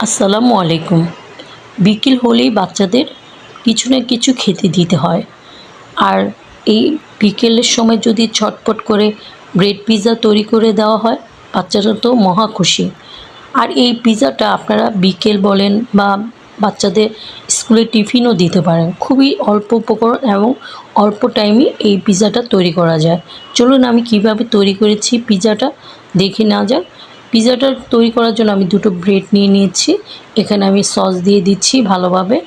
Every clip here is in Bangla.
আসসালামু আলাইকুম। বিকেল হলেই বাচ্চাদের কিছু না কিছু খেতে দিতে হয়। আর এই বিকেলের সময় যদি ঝটপট করে ব্রেড পিৎজা তৈরি করে দেওয়া হয়, বাচ্চারা তো মহা খুশি। আর এই পিৎজাটা আপনারা বিকেল বলেন বা বাচ্চাদের স্কুলে টিফিনও দিতে পারেন। খুবই অল্প উপকরণ এবং অল্প টাইমে এই পিৎজাটা তৈরি করা যায়। চলুন আমি কিভাবে তৈরি করেছি পিৎজাটা দেখে নেওয়া যাক। পিৎজাটা তৈরি করার জন্য আমি দুটো ব্রেড নিয়ে নিয়েছি। এখানে আমি সস দিয়ে দিচ্ছি ভালোভাবে।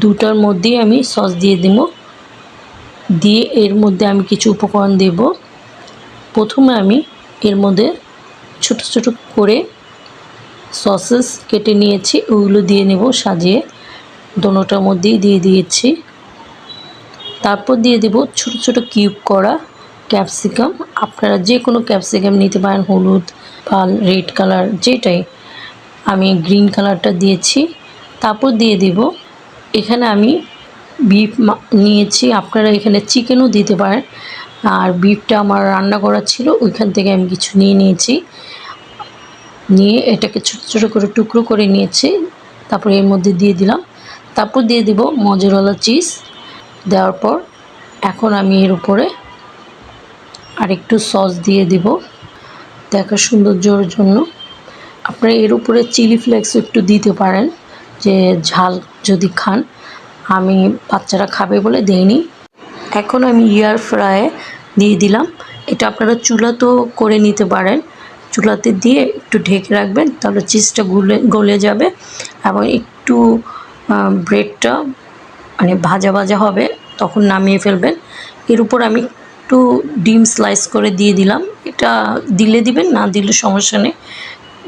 দুটার মধ্যেই আমি সস দিয়ে দেব। দিয়ে এর মধ্যে আমি কিছু উপকরণ দেব। প্রথমে আমি এর মধ্যে ছোট ছোট করে সসেস কেটে নিয়েছি, ওগুলো দিয়ে নেব সাজিয়ে। দোনোটার মধ্যেই দিয়ে দিয়েছি। তারপর দিয়ে দেব ছোট ছোট কিউব করা ক্যাপসিকাম। আপনারা যে কোনো ক্যাপসিকাম নিতে পারেন, হলুদ বা রেড কালার যেটাই। আমি গ্রিন কালারটা দিয়েছি। তারপর দিয়ে দেব এখানে আমি বিফ নিয়েছি, আপনারা এখানে চিকেনও দিতে পারেন। আর বিফটা আমার রান্না করা ছিল, ওইখান থেকে আমি কিছু নিয়ে নিয়েছি। নিয়ে এটাকে ছোট ছোট করে টুকরো করে নিয়েছি। তারপর এর মধ্যে দিয়ে দিলাম। তারপর দিয়ে দিব মজেরেলা চিজ। দেওয়ার পর এখন আমি এর উপরে আরেকটু সস দিয়ে দিব দেখার সৌন্দর্যের জন্য। আপনারা এর উপরে চিলি ফ্লেক্সও একটু দিতে পারেন, যে ঝাল যদি খান। আমি বাচ্চারা খাবে বলে দেইনি। এখন আমি এয়ার ফ্রায়ে দিয়ে দিলাম। এটা আপনারা চুলাতেও করে নিতে পারেন। চুলাতে দিয়ে একটু ঢেকে রাখবেন, তাহলে চিজটা গলে যাবে এবং একটু ব্রেডটা মানে ভাজা ভাজা হবে, তখন নামিয়ে ফেলবেন। এর উপর আমি একটু ডিম স্লাইস করে দিয়ে দিলাম। এটা দিলে দিবেন, না দিলে সমস্যা নেই,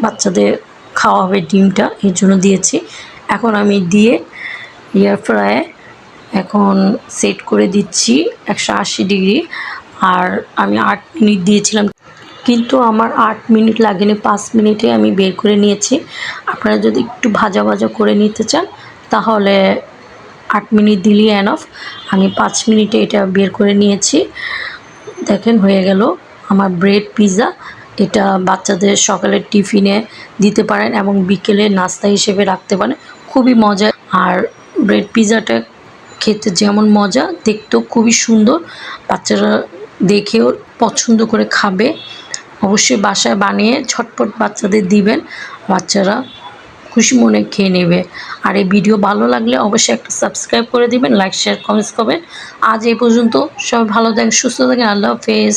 বাচ্চাদের খাওয়া হবে ডিমটা, এর জন্য দিয়েছি। এখন আমি দিয়ে এয়ার ফ্রায়ে এখন সেট করে দিচ্ছি 180 ডিগ্রি। আর আমি 8 মিনিট দিয়েছিলাম, কিন্তু আমার 8 মিনিট লাগেনি, 5 মিনিটে আমি বের করে নিয়েছি। আপনারা যদি একটু ভাজা ভাজা করে নিতে চান তাহলে 8 মিনিট দিলেই এনাফ। আমি 5 মিনিটে এটা বের করে নিয়েছি। দেখেন হয়ে গেল আমার ব্রেড পিৎজা। এটা বাচ্চাদের সকালের টিফিনে দিতে পারেন এবং বিকেলে নাস্তা হিসেবে রাখতে পারেন। খুবই মজা। আর ব্রেড পিৎজাটা খেতে যেমন মজা, দেখতেও খুবই সুন্দর। বাচ্চারা দেখেও পছন্দ করে খাবে। অবশ্যই বাসায় বানিয়ে ঝটপট বাচ্চাদের দিবেন, বাচ্চারা খুশি মনে খেয়ে নেবে। আর এই ভিডিও ভালো লাগলে অবশ্যই একটা সাবস্ক্রাইব করে দিবেন, লাইক শেয়ার কমেন্টস করবেন। আজ এই পর্যন্ত, সবাই ভালো থাকেন, সুস্থ থাকেন। আল্লাহ হাফেজ।